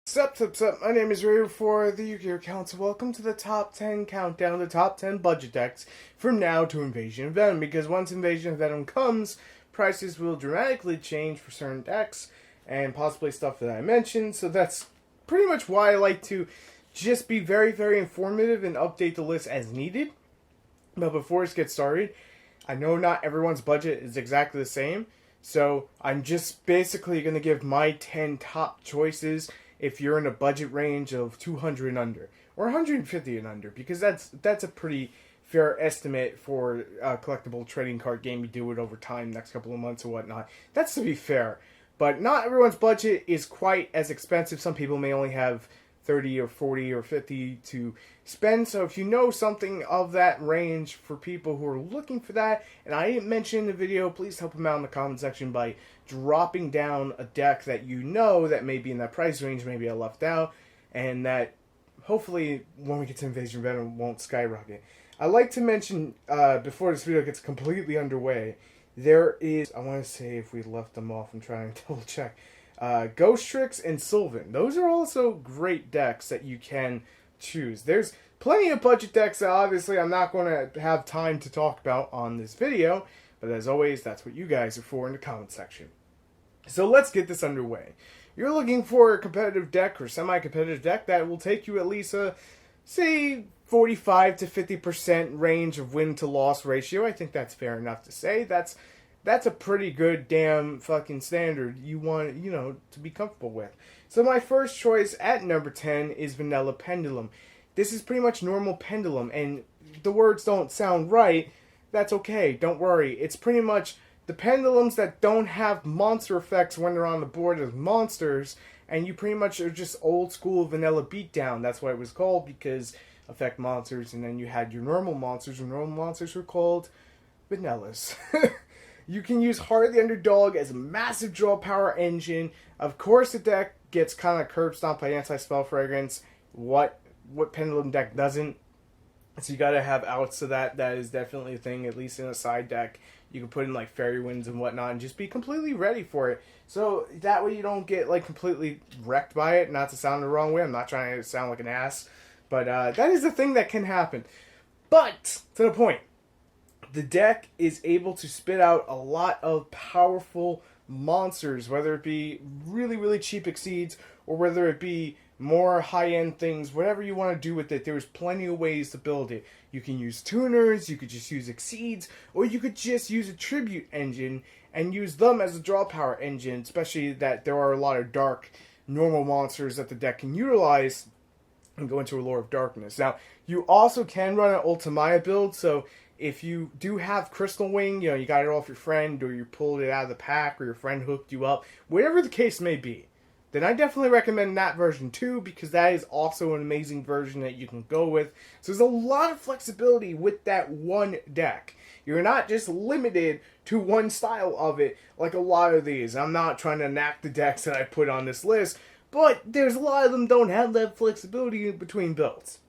Sup, my name is Ryu for the Yugioh Welcome to the top 10 countdown, the top 10 budget decks from now to Invasion of Venom, because once Invasion of Venom comes, prices will dramatically change for certain decks, and possibly stuff that I mentioned, so that's pretty much why I like to just be very, very informative and update the list as needed. But before it gets started, I know not everyone's budget is exactly the same, so I'm just basically going to give my 10 top choices if you're in a budget range of 200 and under, or 150 and under, because that's a pretty fair estimate for a collectible trading card game. You do it over time, next couple of months or whatnot. That's to be fair, but not everyone's budget is quite as expensive. Some people may only have 30 or 40 or 50 to spend. So if you know something of that range for people who are looking for that, and I didn't mention in the video, please help them out in the comment section by dropping down a deck that you know that may be in that price range, maybe I left out, and that hopefully when we get to Invasion of Venom won't skyrocket. I'd like to mention, before this video gets completely underway, there is, I want to say if we left them off, I'm trying to double check, Ghost Tricks and Sylvan. Those are also great decks that you can choose. There's plenty of budget decks that obviously I'm not going to have time to talk about on this video, but as always, that's what you guys are for in the comment section. So let's get this underway. You're looking for a competitive deck or semi-competitive deck that will take you at least a, say, 45 to 50% range of win to loss ratio. I think that's fair enough to say. That's a pretty good damn fucking standard you want, to be comfortable with. So my first choice at number 10 is Vanilla Pendulum. This is pretty much normal Pendulum, and the words don't sound right. That's okay, don't worry. It's pretty much the pendulums that don't have monster effects when they're on the board as monsters, and you pretty much are just old school vanilla beatdown. That's why it was called, because affect monsters, and then you had your normal monsters, and normal monsters were called vanillas. You can use Heart of the Underdog as a massive draw power engine. Of course, the deck gets kind of curb stomped by anti-spell fragrance. What pendulum deck doesn't? So you gotta have outs to that. That is definitely a thing, at least in a side deck. You can put in like fairy winds and whatnot and just be completely ready for it. So that way you don't get like completely wrecked by it. Not to sound the wrong way. I'm not trying to sound like an ass. But that is a thing that can happen. But, to the point, the deck is able to spit out a lot of powerful monsters, whether it be really, really cheap exceeds or whether it be more high-end things, whatever you want to do with it. There's plenty of ways to build it. You can use tuners, you could just use exceeds, or you could just use a tribute engine and use them as a draw power engine, especially that there are a lot of dark normal monsters that the deck can utilize and go into a Lore of Darkness. Now, you also can run an Ultimaya build, so if you do have Crystal Wing, you got it off your friend, or you pulled it out of the pack, or your friend hooked you up, whatever the case may be, then I definitely recommend that version too, because that is also an amazing version that you can go with. So there's a lot of flexibility with that one deck. You're not just limited to one style of it like a lot of these. I'm not trying to knock the decks that I put on this list, but there's a lot of them don't have that flexibility between builds.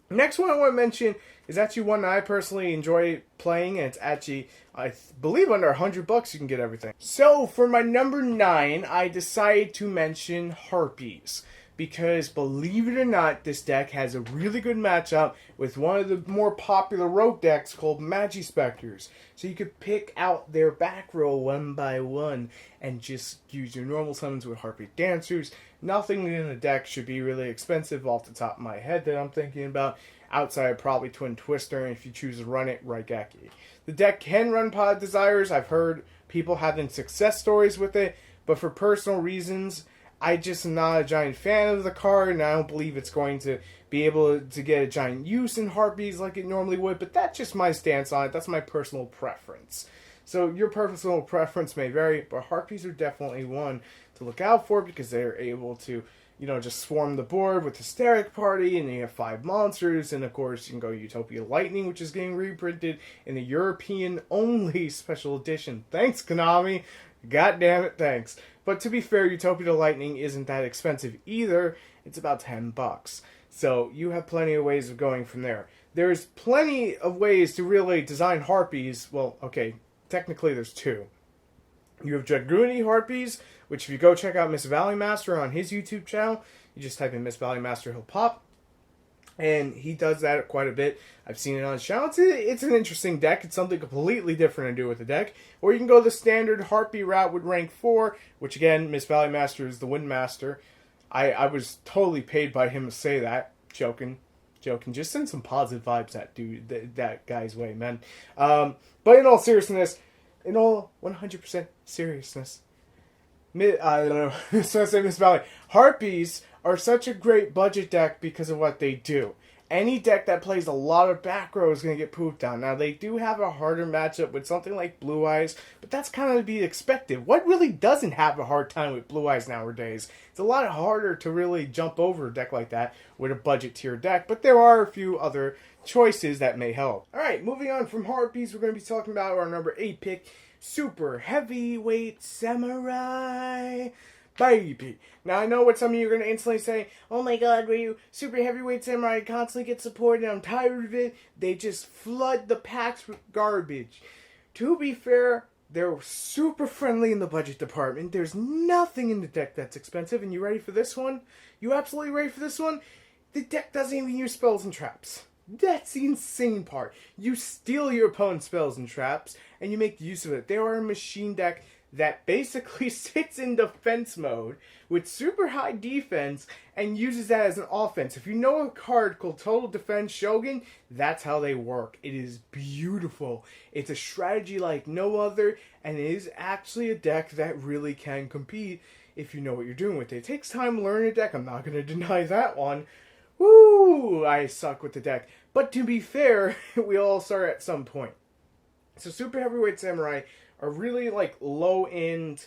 Next one I want to mention is actually one that I personally enjoy playing, and it's actually, I believe, under $100 you can get everything. So for my number 9, I decided to mention Harpies, because believe it or not, this deck has a really good matchup with one of the more popular rogue decks called Magispectors. So you could pick out their back row one by one and just use your normal summons with Harpy Dancers. Nothing in the deck should be really expensive off the top of my head that I'm thinking about, outside of probably Twin Twister, and if you choose to run it, Raigeki. The deck can run Pod Desires. I've heard people having success stories with it, but for personal reasons, I just am not a giant fan of the card, and I don't believe it's going to be able to get a giant use in Harpies like it normally would, but that's just my stance on it. That's my personal preference. So your personal preference may vary, but Harpies are definitely one to look out for, because they're able to, just swarm the board with Hysteric Party, and you have 5 monsters, and of course you can go Utopia Lightning, which is getting reprinted in the European-only special edition. Thanks, Konami! God damn it, thanks. But to be fair, Utopia Lightning isn't that expensive either. It's about $10. So you have plenty of ways of going from there. There's plenty of ways to really design Harpies. Well, okay, technically there's 2. You have Dragoony Harpies, which if you go check out Miss Valley Master on his YouTube channel, You just type in Miss Valley Master, he'll pop. And he does that quite a bit. I've seen it on his channel. It's an interesting deck. It's something completely different to do with the deck. Or you can go the standard Harpy route with rank 4, which again, Miss Valley Master is the Wind Master. I was totally paid by him to say that. Joking. Just send some positive vibes that guy's way, man. But in all seriousness, in all 100% seriousness, I don't know. So I say Miss Valley. Harpies are such a great budget deck because of what they do. Any deck that plays a lot of back row is going to get pooped on. Now, they do have a harder matchup with something like Blue Eyes, but that's kind of to be expected. What really doesn't have a hard time with Blue Eyes nowadays? It's a lot harder to really jump over a deck like that with a budget tier deck, but there are a few other choices that may help. Alright, moving on from Harpies, we're going to be talking about our number 8 pick, Super Heavyweight Samurai. Baby. Now, I know what some of you are going to instantly say, oh my god, Ryu, Super Heavyweight Samurai constantly gets support and I'm tired of it. They just flood the packs with garbage. To be fair, they're super friendly in the budget department. There's nothing in the deck that's expensive. And you ready for this one? You absolutely ready for this one? The deck doesn't even use spells and traps. That's the insane part. You steal your opponent's spells and traps and you make use of it. They are a machine deck that basically sits in defense mode with super high defense and uses that as an offense. If you know a card called Total Defense Shogun, that's how they work. It is beautiful. It's a strategy like no other, and it is actually a deck that really can compete if you know what you're doing with it. It takes time to learn a deck. I'm not going to deny that one. Woo! I suck with the deck. But to be fair, we all start at some point. So Super Heavyweight Samurai are really like low end,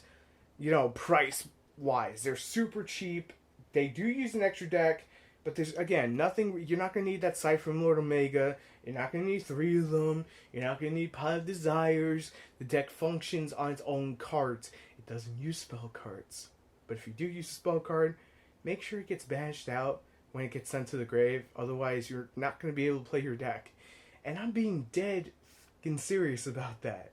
price wise. They're super cheap. They do use an extra deck, but there's again nothing. You're not gonna need that Sight from Lord Omega. You're not gonna need 3 of them. You're not gonna need Pot of Desires. The deck functions on its own cards. It doesn't use spell cards. But if you do use a spell card, make sure it gets banished out when it gets sent to the grave. Otherwise, you're not gonna be able to play your deck. And I'm being dead fucking serious about that.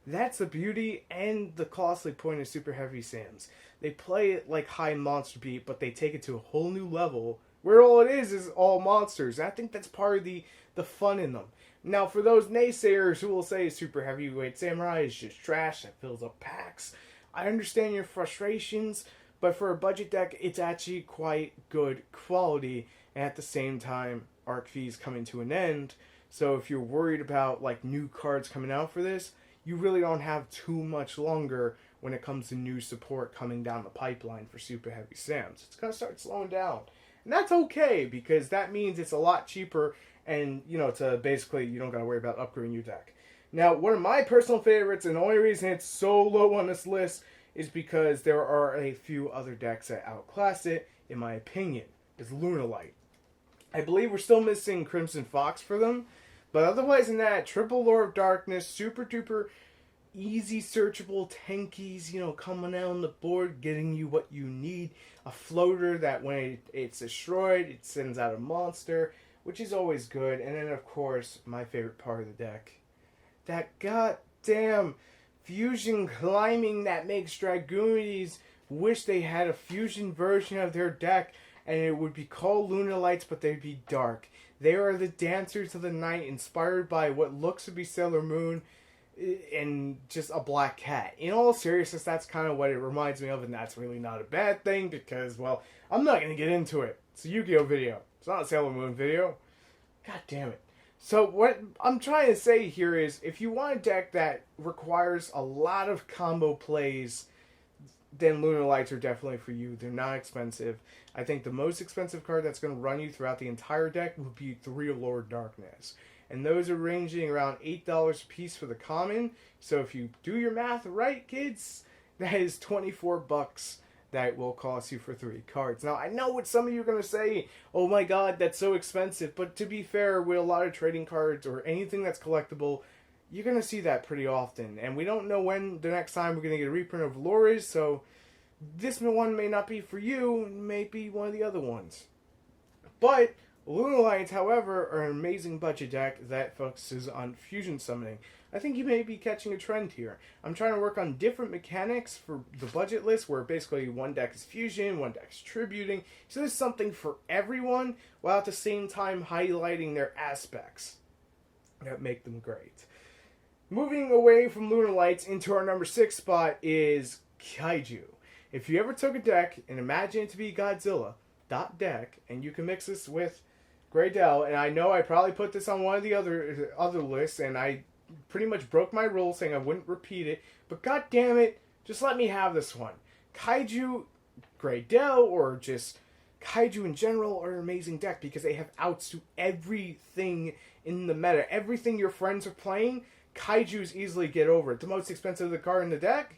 That's the beauty and the costly point of Super Heavy Sams. They play it like high monster beat, but they take it to a whole new level where all it is all monsters. And I think that's part of the fun in them. Now, for those naysayers who will say Super Heavyweight Samurai is just trash that fills up packs, I understand your frustrations, but for a budget deck, it's actually quite good quality. And at the same time, arc fees coming to an end. So if you're worried about like new cards coming out for this, you really don't have too much longer when it comes to new support coming down the pipeline for Super Heavy Sams. It's going to start slowing down. And that's okay, because that means it's a lot cheaper and, to basically, you don't got to worry about upgrading your deck. Now, one of my personal favorites, and the only reason it's so low on this list, is because there are a few other decks that outclass it, in my opinion, is Lunar Light. I believe we're still missing Crimson Fox for them. But otherwise than that, Triple Lord of Darkness, super duper easy searchable tankies, coming out on the board, getting you what you need. A floater that when it's destroyed, it sends out a monster, which is always good. And then, of course, my favorite part of the deck. That goddamn fusion climbing that makes Dragoonies wish they had a fusion version of their deck, and it would be called Lunar Lights, but they'd be dark. They are the dancers of the night, inspired by what looks to be Sailor Moon and just a black cat. In all seriousness, that's kind of what it reminds me of, and that's really not a bad thing because, well, I'm not going to get into it. It's a Yu-Gi-Oh video. It's not a Sailor Moon video. God damn it. So what I'm trying to say here is, if you want a deck that requires a lot of combo plays, then Lunar Lights are definitely for you. They're not expensive. I think the most expensive card that's going to run you throughout the entire deck would be 3 of Lord Darkness. And those are ranging around $8 a piece for the common. So if you do your math right, kids, that is $24 that will cost you for 3 cards. Now, I know what some of you are going to say, oh my god, that's so expensive. But to be fair, with a lot of trading cards or anything that's collectible, you're going to see that pretty often. And we don't know when the next time we're going to get a reprint of Lore is, so this one may not be for you, it may be one of the other ones. But Lunar Light, however, are an amazing budget deck that focuses on fusion summoning. I think you may be catching a trend here. I'm trying to work on different mechanics for the budget list where basically one deck is fusion, one deck is tributing. So there's something for everyone while at the same time highlighting their aspects that make them great. Moving away from Lunar Lights into our number 6 spot is Kaiju. If you ever took a deck and imagine it to be Godzilla, dot deck, and you can mix this with Greydell, and I know I probably put this on one of the other lists, and I pretty much broke my rule saying I wouldn't repeat it, but god damn it, just let me have this one. Kaiju, Greydell, or just Kaiju in general are an amazing deck because they have outs to everything in the meta. Everything your friends are playing, Kaijus easily get over it. The most expensive of the card in the deck,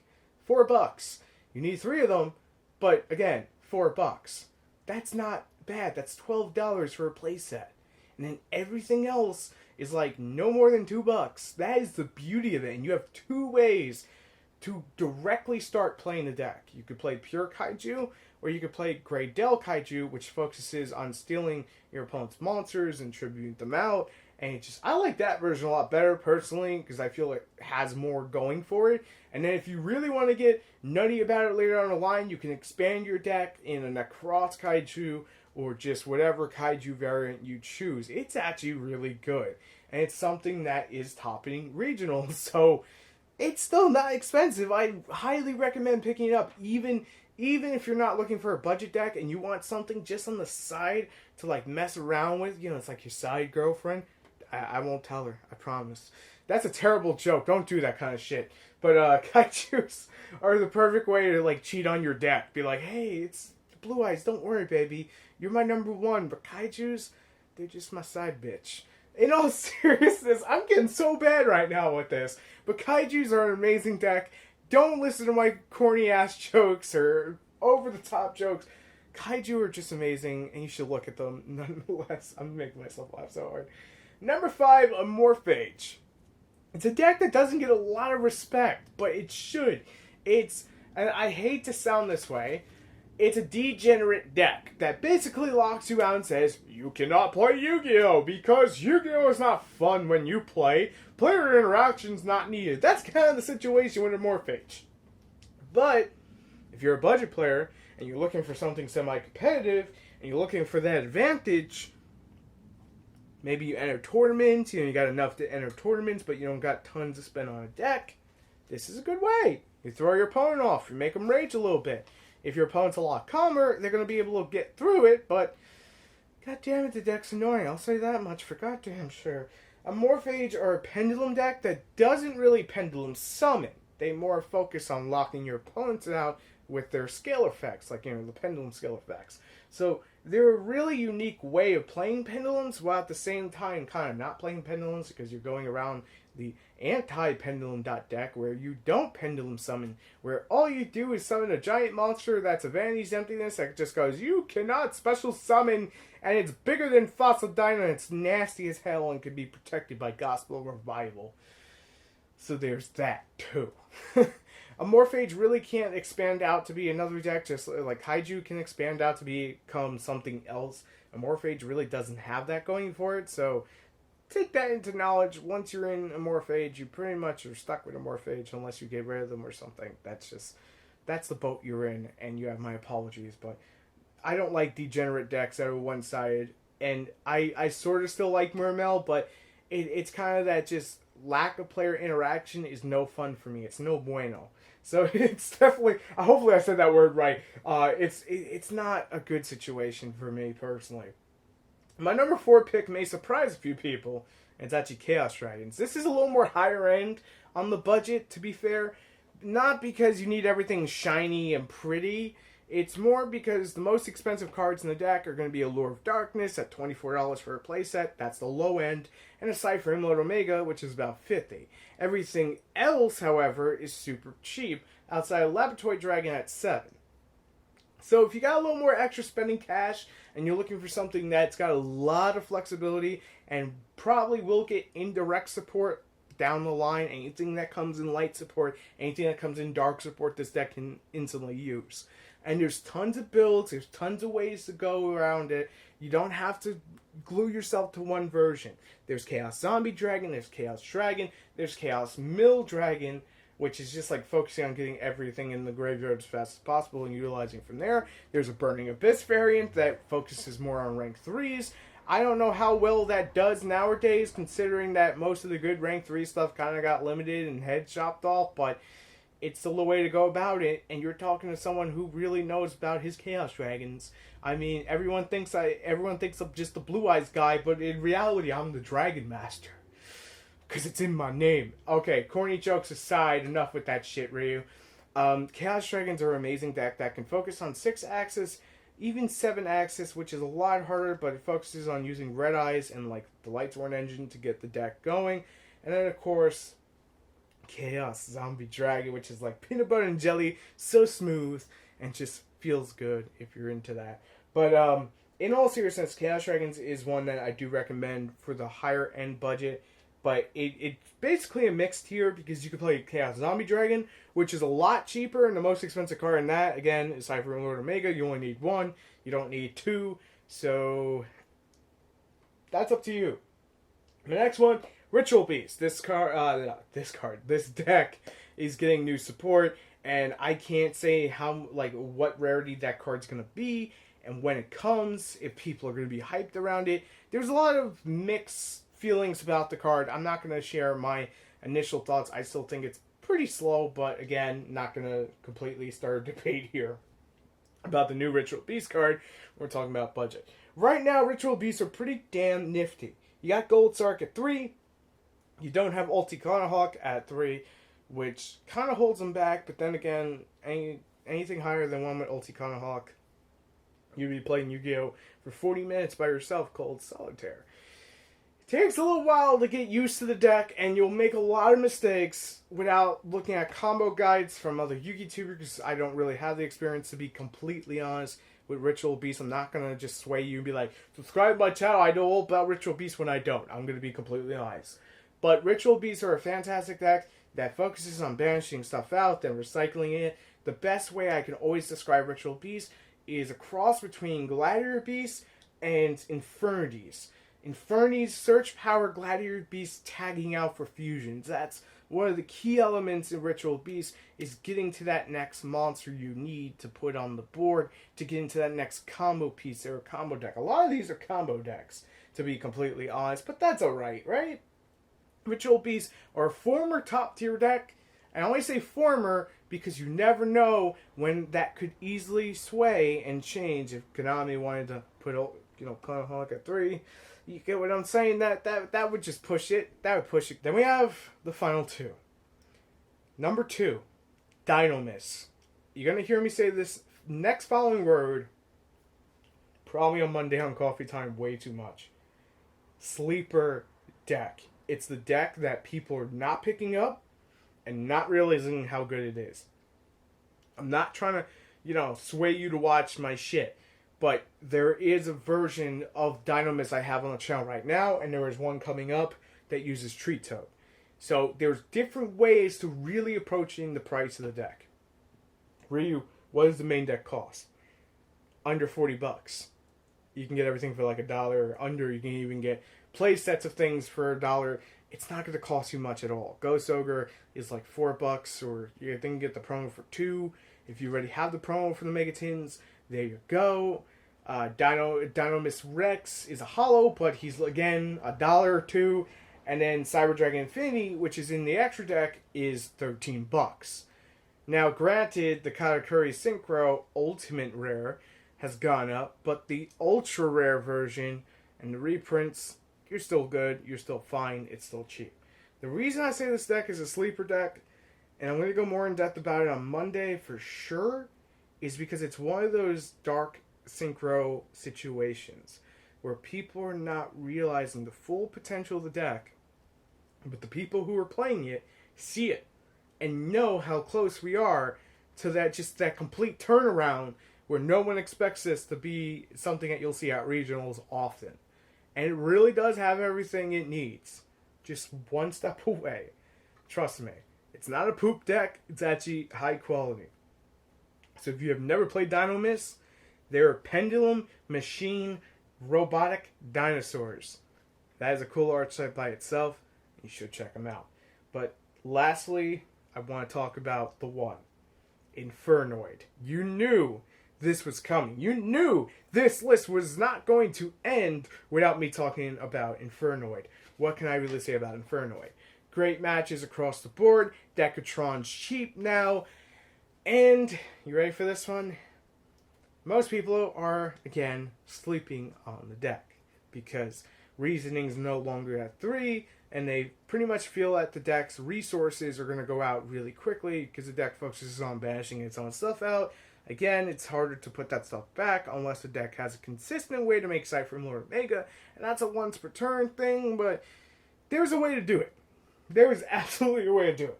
$4. You need 3 of them, but again, $4. That's not bad. That's $12 for a playset. And then everything else is like no more than $2. That is the beauty of it. And you have 2 ways to directly start playing the deck. You could play pure Kaiju, or you could play Greydell Kaiju, which focuses on stealing your opponent's monsters and tributing them out. And I like that version a lot better personally because I feel it has more going for it. And then if you really want to get nutty about it later on the line, you can expand your deck in a Necross Kaiju or just whatever Kaiju variant you choose. It's actually really good. And it's something that is topping regionals. So it's still not expensive. I highly recommend picking it up. Even if you're not looking for a budget deck and you want something just on the side to like mess around with, it's like your side girlfriend. I won't tell her, I promise. That's a terrible joke. Don't do that kind of shit. But Kaijus are the perfect way to like cheat on your deck. Be like, hey, it's Blue Eyes. Don't worry, baby. You're my number 1. But Kaijus, they're just my side bitch. In all seriousness, I'm getting so bad right now with this. But Kaijus are an amazing deck. Don't listen to my corny ass jokes or over the top jokes. Kaiju are just amazing, and you should look at them nonetheless. I'm making myself laugh so hard. Number 5, Amorphage. It's a deck that doesn't get a lot of respect, but it should. And I hate to sound this way, it's a degenerate deck that basically locks you out and says, you cannot play Yu-Gi-Oh! Because Yu-Gi-Oh! Is not fun when you play. Player interaction's not needed. That's kind of the situation with Amorphage. But, if you're a budget player, and you're looking for something semi-competitive, and you're looking for that advantage, maybe you enter tournaments, you got enough to enter tournaments, but you don't got tons to spend on a deck. This is a good way. You throw your opponent off, you make them rage a little bit. If your opponent's a lot calmer, they're going to be able to get through it, but god damn it, the deck's annoying. I'll say that much for goddamn sure. Amorphage are a pendulum deck that doesn't really pendulum summon. They more focus on locking your opponents out with their scale effects, like, the pendulum scale effects. So they're a really unique way of playing pendulums while at the same time kind of not playing pendulums because you're going around the anti-pendulum deck where you don't pendulum summon, where all you do is summon a giant monster that's a Vanity's Emptiness that just goes, you cannot special summon, and it's bigger than Fossil Dino, and it's nasty as hell and can be protected by Gospel Revival. So there's that too. Amorphage really can't expand out to be another deck, just like Kaiju can expand out to become something else. Amorphage really doesn't have that going for it, so take that into knowledge. Once you're in Amorphage, you pretty much are stuck with Amorphage unless you get rid of them or something. That's the boat you're in, and you have my apologies, but I don't like degenerate decks that are one-sided, and I sort of still like Mermel, but it's kind of that just lack of player interaction is no fun for me. It's no bueno. So it's definitely, hopefully I said that word right. It's not a good situation for me personally. My number 4 pick may surprise a few people. It's actually Chaos Dragons. This is a little more higher end on the budget, to be fair. Not because you need everything shiny and pretty. It's more because the most expensive cards in the deck are going to be Allure of Darkness at $24 for a playset. That's the low end. And a Cypher Emerald Omega, which is about $50. Everything else, however, is super cheap, outside of Laboratory Dragon at $7. So if you got a little more extra spending cash, and you're looking for something that's got a lot of flexibility, and probably will get indirect support down the line, anything that comes in light support, anything that comes in dark support, this deck can instantly use. And there's tons of builds, there's tons of ways to go around it. You don't have to glue yourself to one version. There's Chaos Zombie Dragon, there's Chaos Dragon, there's Chaos Mill Dragon, which is just like focusing on getting everything in the graveyard as fast as possible and utilizing from there. There's a Burning Abyss variant that focuses more on rank 3s. I don't know how well that does nowadays, considering that most of the good rank 3 stuff kind of got limited and head chopped off, but it's still the way to go about it, and you're talking to someone who really knows about his Chaos Dragons. I mean, everyone thinks I'm just the Blue Eyes guy, but in reality, I'm the Dragon Master. Because it's in my name. Okay, corny jokes aside, enough with that shit, Ryu. Chaos Dragons are an amazing deck that can focus on 6-axis, even 7-axis, which is a lot harder, but it focuses on using Red Eyes and like the Lightsworn engine to get the deck going. And then, of course, Chaos Zombie Dragon, which is like peanut butter and jelly, so smooth, and just feels good if you're into that. But in all seriousness, Chaos Dragons is one that I do recommend for the higher end budget. But it's basically a mixed tier because you can play Chaos Zombie Dragon, which is a lot cheaper, and the most expensive card in that, again, aside from Lord Omega, you only need 1. You don't need 2. So that's up to you. The next one, Ritual Beast. This deck is getting new support, and I can't say what rarity that card's gonna be, and when it comes, if people are gonna be hyped around it. There's a lot of mixed feelings about the card. I'm not gonna share my initial thoughts. I still think it's pretty slow, but again, not gonna completely start a debate here about the new Ritual Beast card. We're talking about budget. Right now, Ritual Beasts are pretty damn nifty. You got Gold Sark at 3. You don't have Ulti at 3, which kind of holds them back. But then again, anything higher than 1 with Ulti you'd be playing Yu-Gi-Oh! For 40 minutes by yourself called Solitaire. It takes a little while to get used to the deck, and you'll make a lot of mistakes without looking at combo guides from other Yu-Gi-Tubers, because I don't really have the experience, to be completely honest. With Ritual Beast, I'm not going to just sway you and be like, subscribe to my channel, I know all about Ritual Beast, when I don't. I'm going to be completely honest. But Ritual Beasts are a fantastic deck that focuses on banishing stuff out, then recycling it. The best way I can always describe Ritual Beast is a cross between Gladiator Beast and Infernoids. Infernoids search power Gladiator Beast tagging out for fusions. That's one of the key elements in Ritual Beast, is getting to that next monster you need to put on the board to get into that next combo piece or combo deck. A lot of these are combo decks, to be completely honest, but that's alright, right? Ritual Beasts are a former top tier deck, and I only say former because you never know when that could easily sway and change. If Konami wanted to put, Clanaholic at 3, you get what I'm saying? That would just push it. That would push it. Then we have the final 2. Number 2, Dynamis. You're going to hear me say this next following word probably on Monday on Coffee Time way too much. Sleeper deck. It's the deck that people are not picking up and not realizing how good it is. I'm not trying to, sway you to watch my shit. But there is a version of Dynamis I have on the channel right now, and there is one coming up that uses Treat Toad. So there's different ways to really approaching the price of the deck. Ryu, what does the main deck cost? Under $40. You can get everything for like $1 or under. You can even get play sets of things for $1. It's not going to cost you much at all. Ghost Ogre is like $4, or you can get the promo for $2. If you already have the promo for the Megatins, there you go. Dynamis Rex is a holo, but he's again $1 or $2. And then Cyber Dragon Infinity, which is in the extra deck, is $13. Now, granted, the Katakuri Synchro Ultimate Rare has gone up, but the Ultra Rare version and the reprints, you're still good, you're still fine, it's still cheap. The reason I say this deck is a sleeper deck, and I'm going to go more in depth about it on Monday for sure, is because it's one of those dark synchro situations where people are not realizing the full potential of the deck, but the people who are playing it see it and know how close we are to that complete turnaround where no one expects this to be something that you'll see at regionals often. And it really does have everything it needs. Just one step away. Trust me. It's not a poop deck. It's actually high quality. So if you have never played Dynamis, they're a pendulum machine robotic dinosaurs. That is a cool archetype by itself. You should check them out. But lastly, I want to talk about the one, Infernoid. You knew this was coming. You knew this list was not going to end without me talking about Infernoid. What can I really say about Infernoid? Great matches across the board. Decatron's cheap now. And, you ready for this one? Most people are, again, sleeping on the deck. Because reasoning's no longer at 3, and they pretty much feel that the deck's resources are going to go out really quickly because the deck focuses on banishing its own stuff out. Again, it's harder to put that stuff back unless the deck has a consistent way to make sight from Lunar Mega, and that's a once per turn thing, but there's a way to do it. There is absolutely a way to do it.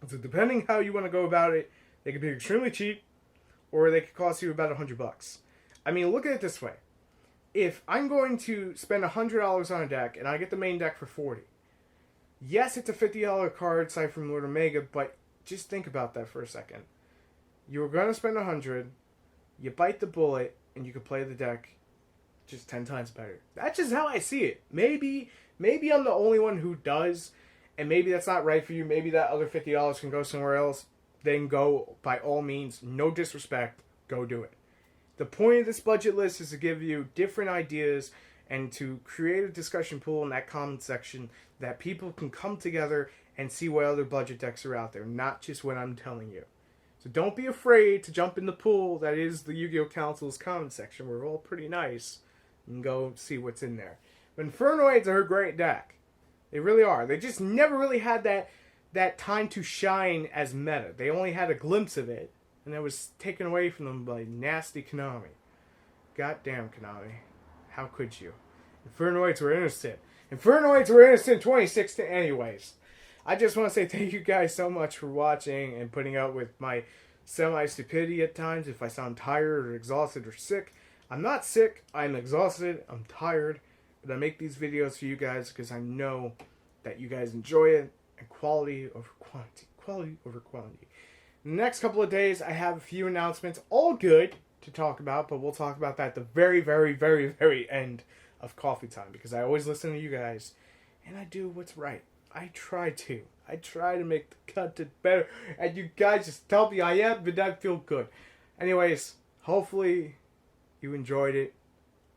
So depending how you want to go about it, they could be extremely cheap, or they could cost you about $100. I mean, look at it this way. If I'm going to spend $100 on a deck, and I get the main deck for $40, yes, it's a $50 card, sight from Lunar Mega, but just think about that for a second. You were going to spend $100, you bite the bullet, and you can play the deck just 10 times better. That's just how I see it. Maybe I'm the only one who does, and maybe that's not right for you. Maybe that other $50 can go somewhere else. Then go, by all means, no disrespect, go do it. The point of this budget list is to give you different ideas and to create a discussion pool in that comment section that people can come together and see what other budget decks are out there, not just what I'm telling you. So don't be afraid to jump in the pool that is the Yu-Gi-Oh! Council's comment section. We're all pretty nice. And go see what's in there. But Infernoids are a great deck. They really are. They just never really had that time to shine as meta. They only had a glimpse of it. And it was taken away from them by nasty Konami. Goddamn Konami. How could you? Infernoids were innocent. Infernoids were innocent in 2016 anyways. I just want to say thank you guys so much for watching and putting up with my semi-stupidity at times if I sound tired or exhausted or sick. I'm not sick. I'm exhausted. I'm tired. But I make these videos for you guys because I know that you guys enjoy it. And quality over quantity. Quality over quantity. In the next couple of days, I have a few announcements. All good to talk about. But we'll talk about that at the very, very, very, very end of coffee time. Because I always listen to you guys. And I do what's right. I try to. I try to make the content better. And you guys just tell me I am, but I feel good. Anyways, hopefully you enjoyed it.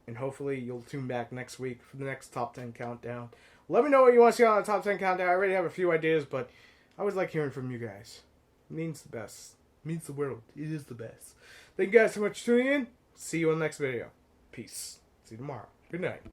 And hopefully you'll tune back next week for the next Top 10 Countdown. Let me know what you want to see on the Top 10 Countdown. I already have a few ideas, but I always like hearing from you guys. It means the best. It means the world. It is the best. Thank you guys so much for tuning in. See you on the next video. Peace. See you tomorrow. Good night.